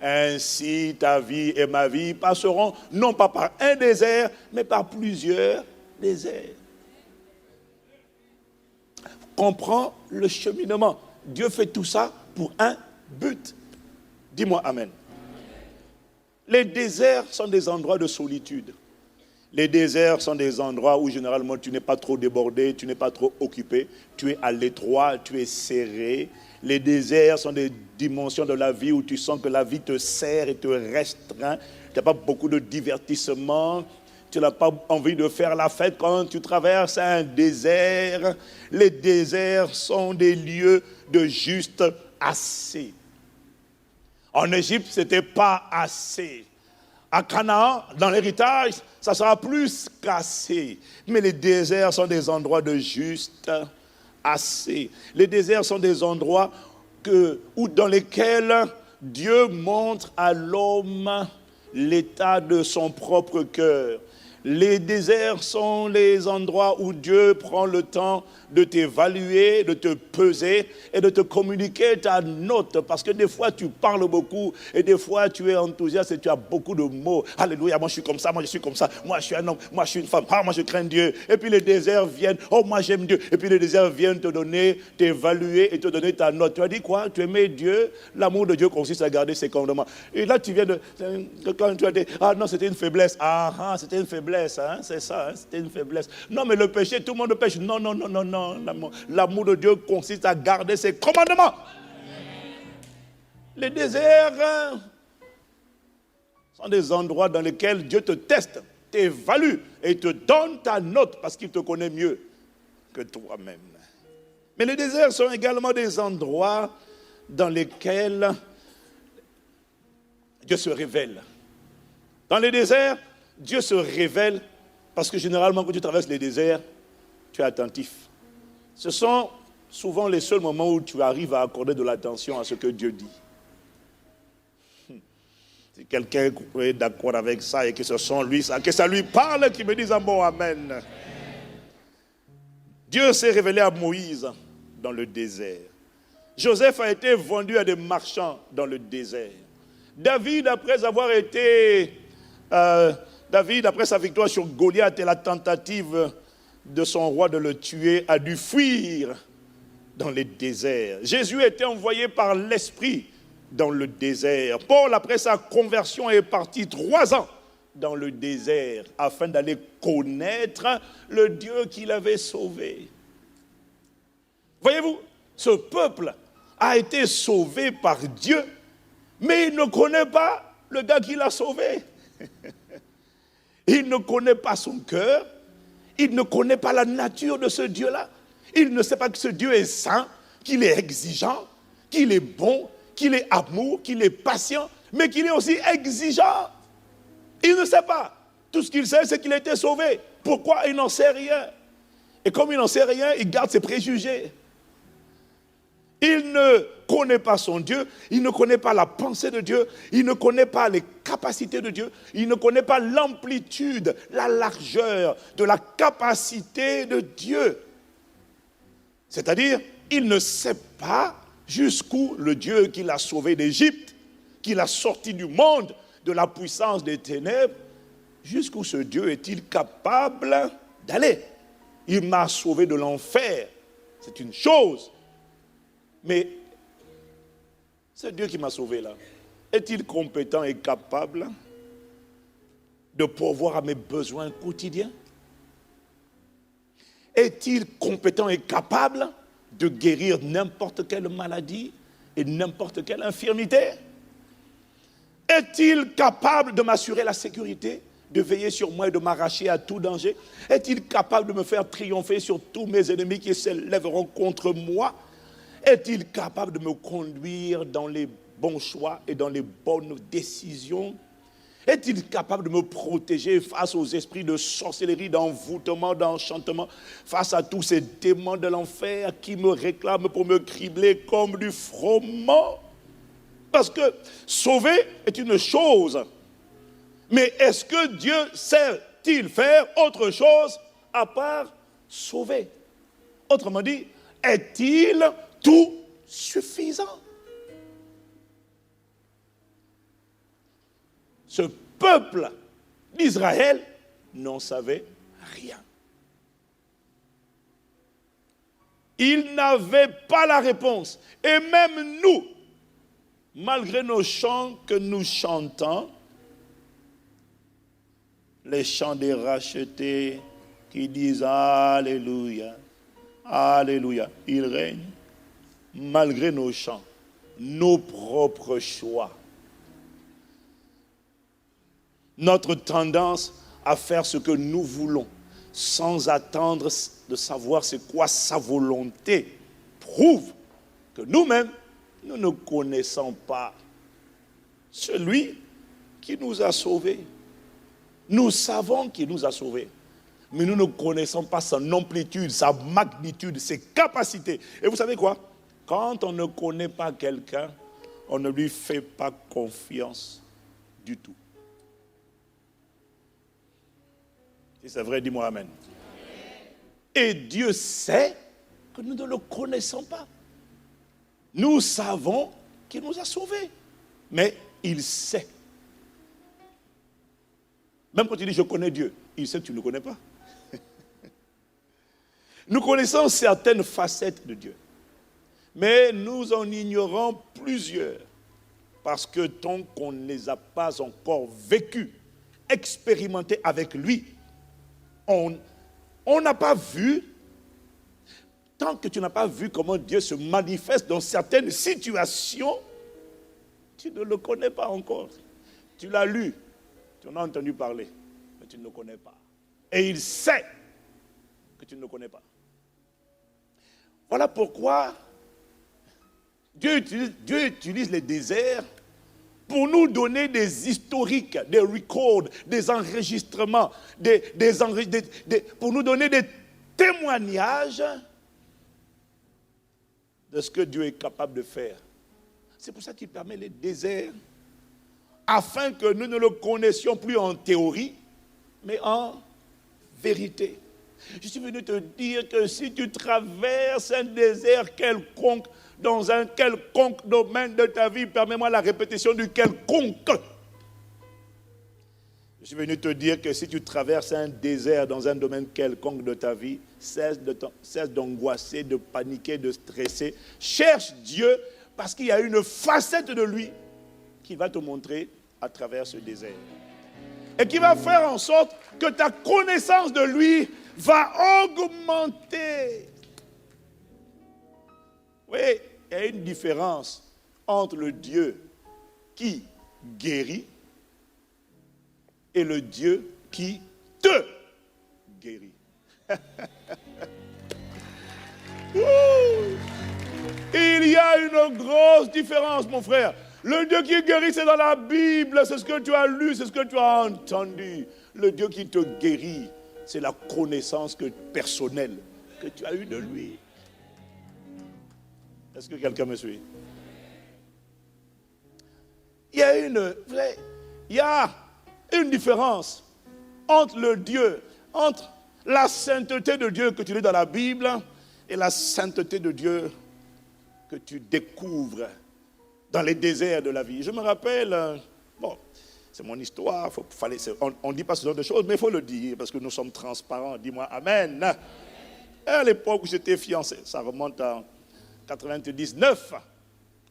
Ainsi, ta vie et ma vie passeront non pas par un désert, mais par plusieurs déserts. Comprends le cheminement. Dieu fait tout ça pour un but. Dis-moi amen. Les déserts sont des endroits de solitude. Les déserts sont des endroits où généralement tu n'es pas trop débordé, tu n'es pas trop occupé, tu es à l'étroit, tu es serré. Les déserts sont des dimensions de la vie où tu sens que la vie te serre et te restreint. Tu n'as pas beaucoup de divertissement, tu n'as pas envie de faire la fête quand tu traverses un désert. Les déserts sont des lieux de juste assez. En Égypte, ce n'était pas assez. À Canaan, dans l'héritage, ça sera plus qu'assez. Mais les déserts sont des endroits de juste assez. Les déserts sont des endroits dans lesquels Dieu montre à l'homme l'état de son propre cœur. Les déserts sont les endroits où Dieu prend le temps de t'évaluer, de te peser et de te communiquer ta note. Parce que des fois, tu parles beaucoup et des fois, tu es enthousiaste et tu as beaucoup de mots. Alléluia, moi je suis comme ça, moi je suis comme ça. Moi je suis un homme, moi je suis une femme. Ah, moi je crains Dieu. Et puis les déserts viennent. Oh, moi j'aime Dieu. Et puis les déserts viennent te donner, t'évaluer et te donner ta note. Tu as dit quoi? Tu aimais Dieu? L'amour de Dieu consiste à garder ses commandements. Et là, tu viens de... Quand tu as dit, ah non, c'était une faiblesse. Ah, c'était une faiblesse, hein, c'est ça, hein, c'était une faiblesse. Non, mais le péché, tout le monde pêche. Non, non, non, non, non. L'amour de Dieu consiste à garder ses commandements. Les déserts sont des endroits dans lesquels Dieu te teste, t'évalue et te donne ta note parce qu'il te connaît mieux que toi-même. Mais les déserts sont également des endroits dans lesquels Dieu se révèle. Dans les déserts, Dieu se révèle parce que généralement quand tu traverses les déserts, tu es attentif. Ce sont souvent les seuls moments où tu arrives à accorder de l'attention à ce que Dieu dit. Si quelqu'un est d'accord avec ça et que ce sont lui, que ça lui parle, qu'il me dise un bon amen. Dieu s'est révélé à Moïse dans le désert. Joseph a été vendu à des marchands dans le désert. David, après sa victoire sur Goliath et la tentative de son roi de le tuer, a dû fuir dans les déserts. Jésus était envoyé par l'Esprit dans le désert. Paul, après sa conversion, est parti 3 ans dans le désert afin d'aller connaître le Dieu qu'il avait sauvé. Voyez-vous, ce peuple a été sauvé par Dieu, mais il ne connaît pas le gars qui l'a sauvé. Il ne connaît pas son cœur. Il ne connaît pas la nature de ce Dieu-là. Il ne sait pas que ce Dieu est saint, qu'il est exigeant, qu'il est bon, qu'il est amour, qu'il est patient, mais qu'il est aussi exigeant. Il ne sait pas. Tout ce qu'il sait, c'est qu'il a été sauvé. Pourquoi? Il n'en sait rien. Et comme il n'en sait rien, il garde ses préjugés. Il ne connaît pas son Dieu, il ne connaît pas la pensée de Dieu, il ne connaît pas les capacités de Dieu, il ne connaît pas l'amplitude, la largeur de la capacité de Dieu. C'est-à-dire, il ne sait pas jusqu'où le Dieu qui l'a sauvé d'Égypte, qui l'a sorti du monde, de la puissance des ténèbres, jusqu'où ce Dieu est-il capable d'aller. Il m'a sauvé de l'enfer, c'est une chose. Mais ce Dieu qui m'a sauvé là, est-il compétent et capable de pourvoir à mes besoins quotidiens? Est-il compétent et capable de guérir n'importe quelle maladie et n'importe quelle infirmité? Est-il capable de m'assurer la sécurité, de veiller sur moi et de m'arracher à tout danger? Est-il capable de me faire triompher sur tous mes ennemis qui s'élèveront contre moi? Est-il capable de me conduire dans les bons choix et dans les bonnes décisions? Est-il capable de me protéger face aux esprits de sorcellerie, d'envoûtement, d'enchantement, face à tous ces démons de l'enfer qui me réclament pour me cribler comme du froment? Parce que sauver est une chose, mais est-ce que Dieu sait-il faire autre chose à part sauver? Autrement dit, est-il tout suffisant? Ce peuple d'Israël n'en savait rien. Ils n'avaient pas la réponse. Et même nous, malgré nos chants que nous chantons, les chants des rachetés qui disent Alléluia, Alléluia, il règne. Malgré nos chants, nos propres choix, notre tendance à faire ce que nous voulons, sans attendre de savoir c'est quoi sa volonté, prouve que nous-mêmes, nous ne connaissons pas celui qui nous a sauvés. Nous savons qu'il nous a sauvés, mais nous ne connaissons pas son amplitude, sa magnitude, ses capacités. Et vous savez quoi? Quand on ne connaît pas quelqu'un, on ne lui fait pas confiance du tout. Si c'est vrai, dis-moi Amen. Et Dieu sait que nous ne le connaissons pas. Nous savons qu'il nous a sauvés, mais il sait. Même quand tu dis je connais Dieu, il sait que tu ne le connais pas. Nous connaissons certaines facettes de Dieu, mais nous en ignorons plusieurs, parce que tant qu'on ne les a pas encore vécues, expérimentées avec lui, on n'a pas vu. Tant que tu n'as pas vu comment Dieu se manifeste dans certaines situations, tu ne le connais pas encore. Tu l'as lu, tu en as entendu parler, mais tu ne le connais pas. Et il sait que tu ne le connais pas. Voilà pourquoi Dieu utilise les déserts pour nous donner des historiques, des records, des enregistrements, pour nous donner des témoignages de ce que Dieu est capable de faire. C'est pour ça qu'il permet les déserts, afin que nous ne le connaissions plus en théorie, mais en vérité. Je suis venu te dire que si tu traverses un désert quelconque, dans un quelconque domaine de ta vie, permets-moi la répétition du quelconque. Je suis venu te dire que si tu traverses un désert dans un domaine quelconque de ta vie, cesse d'angoisser, de paniquer, de stresser. Cherche Dieu parce qu'il y a une facette de lui qui va te montrer à travers ce désert. Et qui va faire en sorte que ta connaissance de lui va augmenter. Oui, il y a une différence entre le Dieu qui guérit et le Dieu qui te guérit. Il y a une grosse différence, mon frère. Le Dieu qui guérit, c'est dans la Bible, c'est ce que tu as lu, c'est ce que tu as entendu. Le Dieu qui te guérit, c'est la connaissance personnelle que tu as eue de lui. Est-ce que quelqu'un me suit? Il y a une différence entre le Dieu, entre la sainteté de Dieu que tu lis dans la Bible et la sainteté de Dieu que tu découvres dans les déserts de la vie. Je me rappelle, c'est mon histoire, on ne dit pas ce genre de choses, mais il faut le dire parce que nous sommes transparents. Dis-moi Amen. À l'époque où j'étais fiancé, ça remonte à 99,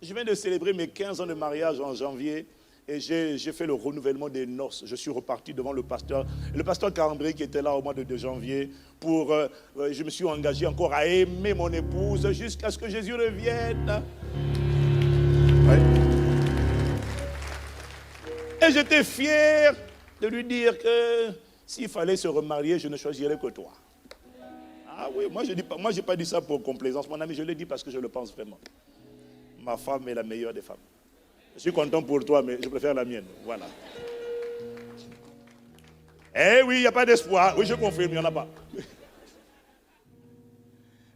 je viens de célébrer mes 15 ans de mariage en janvier et j'ai fait le renouvellement des noces. Je suis reparti devant le pasteur Carambry qui était là au mois de janvier je me suis engagé encore à aimer mon épouse jusqu'à ce que Jésus revienne. Ouais. Et j'étais fier de lui dire que s'il fallait se remarier, je ne choisirais que toi. Ah oui, moi je n'ai pas dit ça pour complaisance, mon ami, je l'ai dit parce que je le pense vraiment. Ma femme est la meilleure des femmes. Je suis content pour toi, mais je préfère la mienne. Voilà. Eh oui, il n'y a pas d'espoir. Oui, je confirme, il n'y en a pas.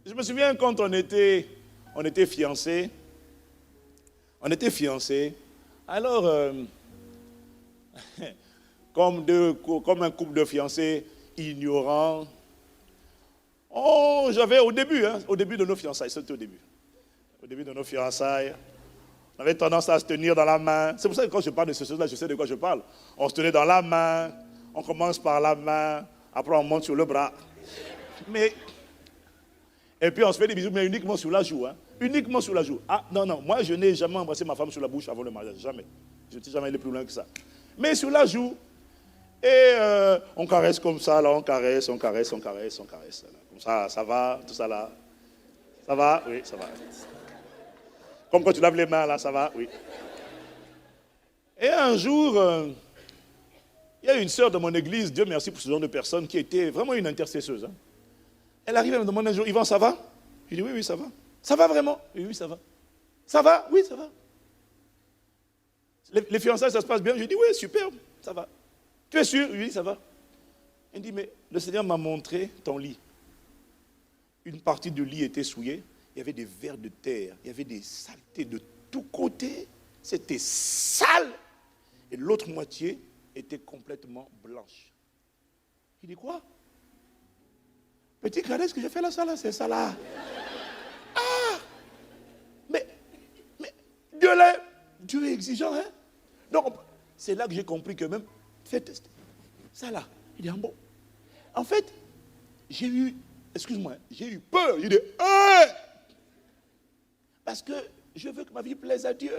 Je me souviens quand on était fiancés. On était fiancés. Alors, comme un couple de fiancés ignorants, j'avais au début de nos fiançailles, c'était au début de nos fiançailles, On avait tendance à se tenir dans la main. C'est pour ça que quand je parle de ces choses-là, je sais de quoi je parle. On se tenait dans la main, on commence par la main, après on monte sur le bras. Et puis on se fait des bisous, mais uniquement sur la joue. Hein. Uniquement sur la joue. Ah non, non, moi je n'ai jamais embrassé ma femme sur la bouche avant le mariage. Jamais. Je ne suis jamais allé plus loin que ça. Mais sur la joue, et on caresse comme ça, là, on caresse. Comme ça va, tout ça là. Ça va? Oui, ça va. Comme quand tu laves les mains, là, ça va? Oui. Et un jour, il y a une sœur de mon église, Dieu merci pour ce genre de personne, qui était vraiment une intercesseuse. Hein. Elle arrive, elle me demande un jour, Yvan, ça va? Je dis, oui, oui, ça va. Ça va vraiment? Oui, oui, ça va. Ça va? Oui, ça va. Les fiançailles, ça se passe bien? Je dis, oui, super, ça va. Tu es sûr? Oui, ça va. Elle dit, mais le Seigneur m'a montré ton lit. Une partie du lit était souillée. Il y avait des vers de terre. Il y avait des saletés de tous côtés. C'était sale. Et l'autre moitié était complètement blanche. Il dit, quoi? Petit cadet, ce que j'ai fait là, ça là, c'est ça là. Ah! Mais Dieu est exigeant, hein? Donc, c'est là que j'ai compris que même, faites tester. Ça là, il dit, ah bon. En fait, j'ai eu peur. J'ai dit, hey! Parce que je veux que ma vie plaise à Dieu.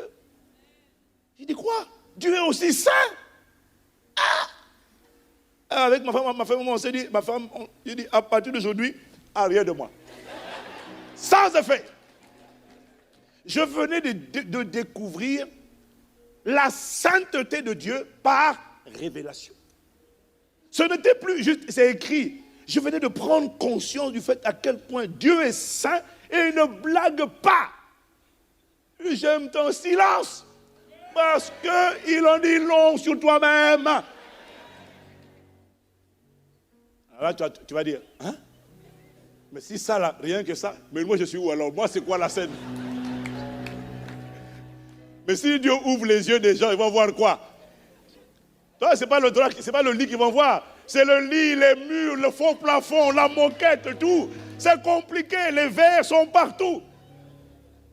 J'ai dit, quoi? Dieu est aussi saint? Ah! Avec ma femme, on s'est dit, j'ai dit, à partir d'aujourd'hui, arrière de moi. Sans effet. Je venais de découvrir la sainteté de Dieu par révélation. Ce n'était plus juste, c'est écrit. Je venais de prendre conscience du fait à quel point Dieu est saint et il ne blague pas. J'aime ton silence parce qu'il en dit long sur toi-même. Alors là, tu vas dire, hein? Mais si ça là, rien que ça, mais moi je suis où alors? Moi c'est quoi la scène? Mais si Dieu ouvre les yeux des gens, ils vont voir quoi? Toi, c'est pas le lit qu'ils vont voir. C'est le lit, les murs, le faux plafond, la moquette, tout. C'est compliqué, les verres sont partout.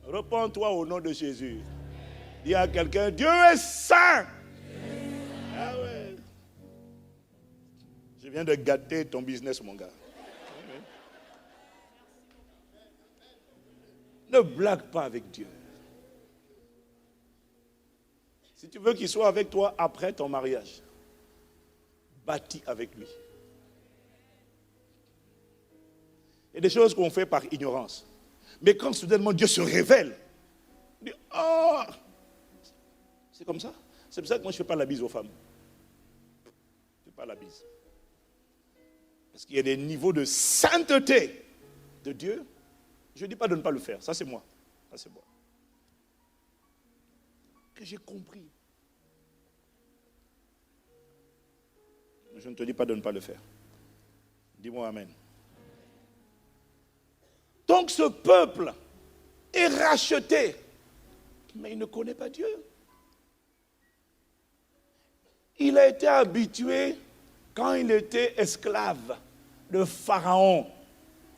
Repends-toi au nom de Jésus. Dis à quelqu'un, Dieu est saint. Ah ouais. Je viens de gâter ton business, mon gars. Ne blague pas avec Dieu. Si tu veux qu'il soit avec toi après ton mariage, bâtis avec lui. Il y a des choses qu'on fait par ignorance. Mais quand soudainement Dieu se révèle, on dit, oh, c'est comme ça. C'est pour ça que moi je ne fais pas la bise aux femmes. Je ne fais pas la bise. Parce qu'il y a des niveaux de sainteté de Dieu. Je ne dis pas de ne pas le faire. Ça c'est moi. Ça c'est moi. Que j'ai compris. Je ne te dis pas de ne pas le faire. Dis-moi amen. Donc ce peuple est racheté, mais il ne connaît pas Dieu. Il a été habitué quand il était esclave de Pharaon.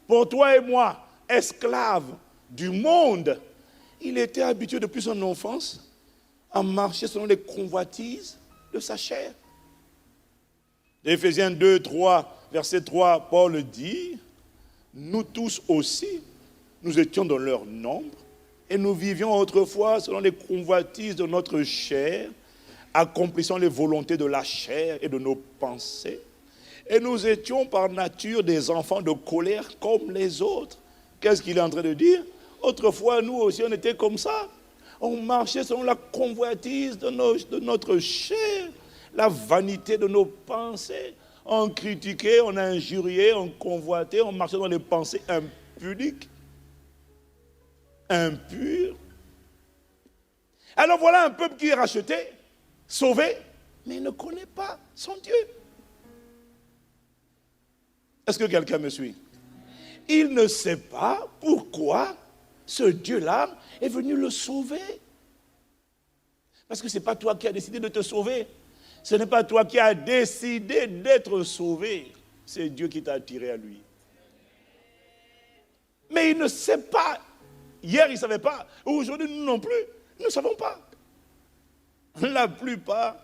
Pour toi et moi, esclave du monde, il était habitué depuis son enfance à marcher selon les convoitises de sa chair. Éphésiens 2, 3, verset 3, Paul dit, nous tous aussi, nous étions dans leur nombre et nous vivions autrefois selon les convoitises de notre chair, accomplissant les volontés de la chair et de nos pensées. Et nous étions par nature des enfants de colère comme les autres. Qu'est-ce qu'il est en train de dire? Autrefois, nous aussi, on était comme ça. On marchait selon la convoitise de notre chair, la vanité de nos pensées. On critiquait, on injuriait, on convoitait, on marchait dans les pensées impudiques, impures. Alors voilà un peuple qui est racheté, sauvé, mais il ne connaît pas son Dieu. Est-ce que quelqu'un me suit? Il ne sait pas pourquoi ce Dieu-là est venu le sauver. Parce que ce n'est pas toi qui as décidé de te sauver. Ce n'est pas toi qui as décidé d'être sauvé. C'est Dieu qui t'a attiré à lui. Mais il ne sait pas. Hier, il ne savait pas. Aujourd'hui, nous non plus. Nous ne savons pas. La plupart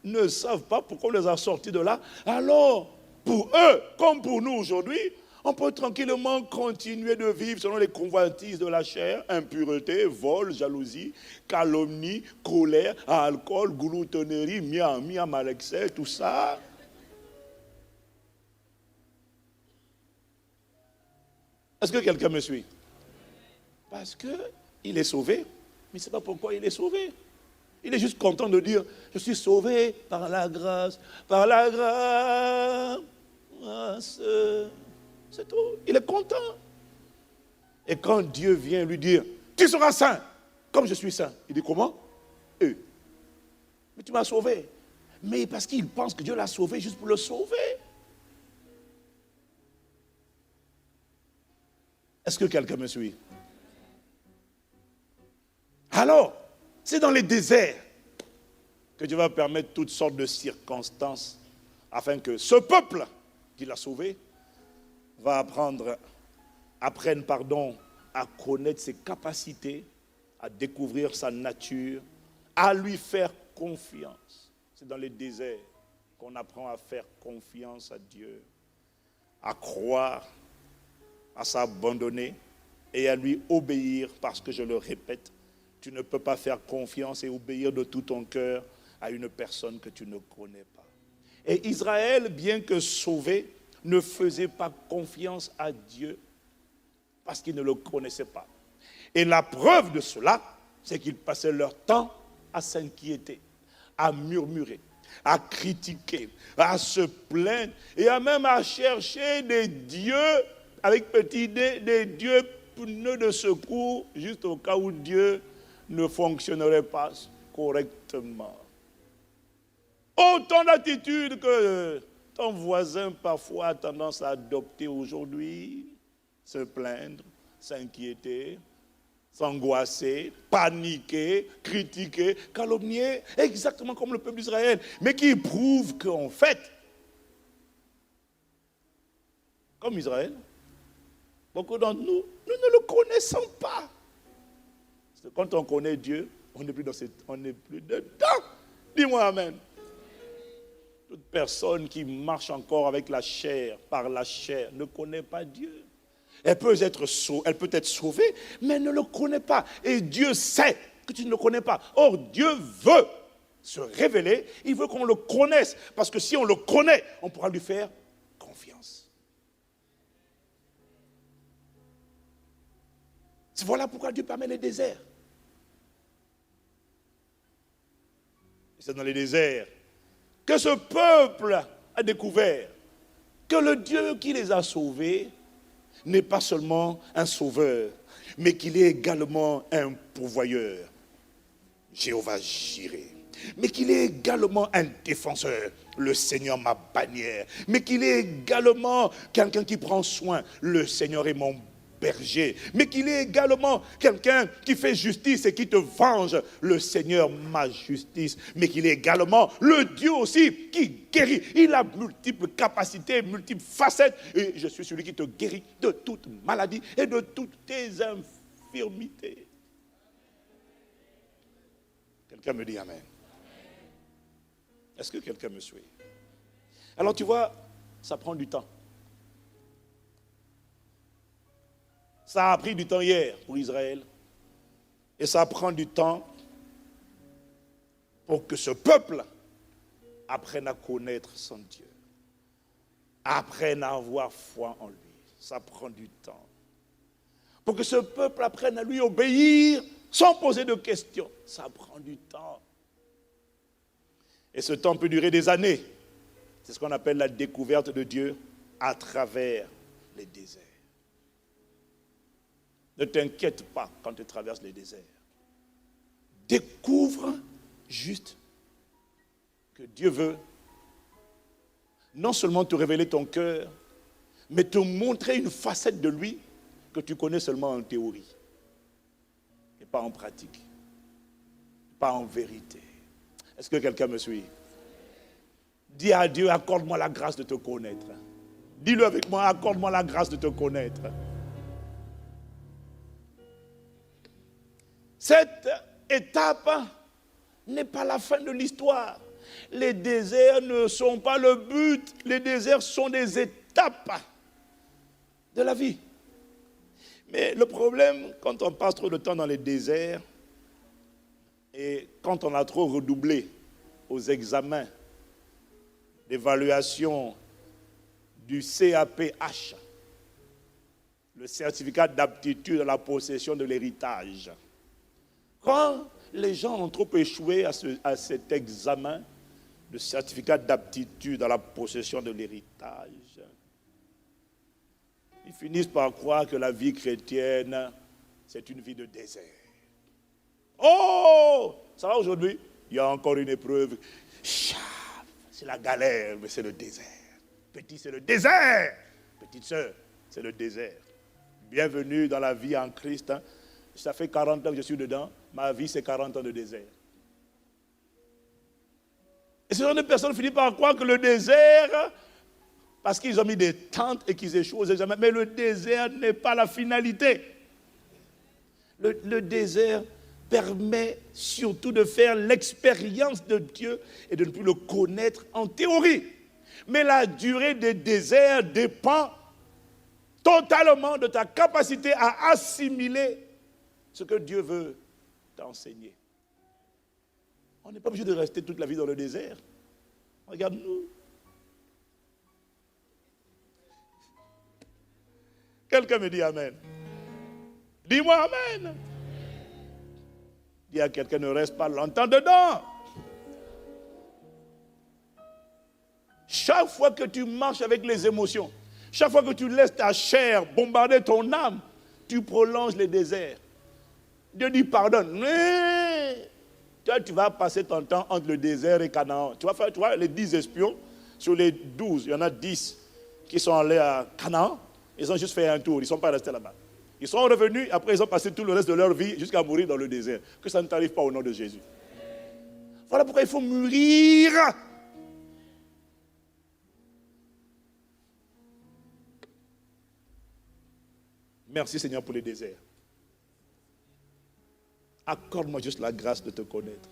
ne savent pas pourquoi on les a sortis de là. Alors, pour eux, comme pour nous aujourd'hui, on peut tranquillement continuer de vivre selon les convoitises de la chair, impureté, vol, jalousie, calomnie, colère, alcool, gloutonnerie, miam, excès, tout ça. Est-ce que quelqu'un me suit? Parce qu'il est sauvé, mais ce n'est pas pourquoi il est sauvé. Il est juste content de dire, je suis sauvé par la grâce, par la grâce. C'est tout. Il est content. Et quand Dieu vient lui dire, tu seras saint, comme je suis saint, il dit comment? Mais tu m'as sauvé. Mais parce qu'il pense que Dieu l'a sauvé juste pour le sauver. Est-ce que quelqu'un me suit? Alors, c'est dans les déserts que Dieu va permettre toutes sortes de circonstances afin que ce peuple qu'il a sauvé apprenne à connaître ses capacités, à découvrir sa nature, à lui faire confiance. C'est dans les déserts qu'on apprend à faire confiance à Dieu, à croire, à s'abandonner et à lui obéir, parce que je le répète, tu ne peux pas faire confiance et obéir de tout ton cœur à une personne que tu ne connais pas. Et Israël, bien que sauvé, ne faisait pas confiance à Dieu parce qu'il ne le connaissait pas. Et la preuve de cela, c'est qu'ils passaient leur temps à s'inquiéter, à murmurer, à critiquer, à se plaindre et même à chercher des dieux avec petit d, des dieux pneus de secours, juste au cas où Dieu ne fonctionnerait pas correctement. Autant d'attitudes que ton voisin parfois a tendance à adopter aujourd'hui, se plaindre, s'inquiéter, s'angoisser, paniquer, critiquer, calomnier, exactement comme le peuple d'Israël, mais qui prouve qu'en fait, comme Israël, beaucoup d'entre nous, nous ne le connaissons pas. Parce que quand on connaît Dieu, on n'est plus dedans. Dis-moi amen. Toute personne qui marche encore avec la chair, par la chair, ne connaît pas Dieu. Elle peut être sauvée, mais elle ne le connaît pas. Et Dieu sait que tu ne le connais pas. Or, Dieu veut se révéler, il veut qu'on le connaisse. Parce que si on le connaît, on pourra lui faire confiance. Voilà pourquoi Dieu permet les déserts. C'est dans les déserts que ce peuple a découvert que le Dieu qui les a sauvés n'est pas seulement un sauveur, mais qu'il est également un pourvoyeur, Jéhovah Jireh, mais qu'il est également un défenseur, le Seigneur ma bannière, mais qu'il est également quelqu'un qui prend soin, le Seigneur est mon berger, mais qu'il est également quelqu'un qui fait justice et qui te venge, le Seigneur ma justice, mais qu'il est également le Dieu aussi qui guérit. Il a multiples capacités, multiples facettes, et je suis celui qui te guérit de toute maladie et de toutes tes infirmités. Quelqu'un me dit amen. Est-ce que quelqu'un me suit? Alors tu vois, ça prend du temps. Ça a pris du temps hier pour Israël. Et ça prend du temps pour que ce peuple apprenne à connaître son Dieu. Apprenne à avoir foi en lui. Ça prend du temps. Pour que ce peuple apprenne à lui obéir sans poser de questions. Ça prend du temps. Et ce temps peut durer des années. C'est ce qu'on appelle la découverte de Dieu à travers les déserts. Ne t'inquiète pas quand tu traverses les déserts. Découvre juste que Dieu veut non seulement te révéler ton cœur, mais te montrer une facette de lui que tu connais seulement en théorie et pas en pratique, pas en vérité. Est-ce que quelqu'un me suit? Dis à Dieu, accorde-moi la grâce de te connaître. Dis-le avec moi, accorde-moi la grâce de te connaître. Cette étape n'est pas la fin de l'histoire. Les déserts ne sont pas le but. Les déserts sont des étapes de la vie. Mais le problème, quand on passe trop de temps dans les déserts et quand on a trop redoublé aux examens d'évaluation du CAPH, le certificat d'aptitude à la possession de l'héritage. Quand les gens ont trop échoué à cet examen de certificat d'aptitude à la possession de l'héritage, ils finissent par croire que la vie chrétienne, c'est une vie de désert. Oh, ça va aujourd'hui? Il y a encore une épreuve. C'est la galère, mais c'est le désert. Petit, c'est le désert. Petite sœur, c'est le désert. Bienvenue dans la vie en Christ. Hein. Ça fait 40 ans que je suis dedans. Ma vie, c'est 40 ans de désert. Et ce genre de personnes finissent par croire que le désert, parce qu'ils ont mis des tentes et qu'ils échouent aux examens, mais le désert n'est pas la finalité. Le désert permet surtout de faire l'expérience de Dieu et de ne plus le connaître en théorie. Mais la durée des déserts dépend totalement de ta capacité à assimiler ce que Dieu veut t'enseigner. On n'est pas obligé de rester toute la vie dans le désert. Regarde-nous. Quelqu'un me dit Amen. Dis-moi Amen. Dis à quelqu'un, ne reste pas longtemps dedans. Chaque fois que tu marches avec les émotions, chaque fois que tu laisses ta chair bombarder ton âme, tu prolonges les déserts. Dieu dit pardonne. Mais toi, tu vas passer ton temps entre le désert et Canaan. Tu vois, les 10 espions, sur les 12, il y en a 10 qui sont allés à Canaan. Ils ont juste fait un tour, ils ne sont pas restés là-bas. Ils sont revenus, après ils ont passé tout le reste de leur vie jusqu'à mourir dans le désert. Que ça ne t'arrive pas au nom de Jésus. Voilà pourquoi il faut mûrir. Merci Seigneur pour les déserts. Accorde-moi juste la grâce de te connaître.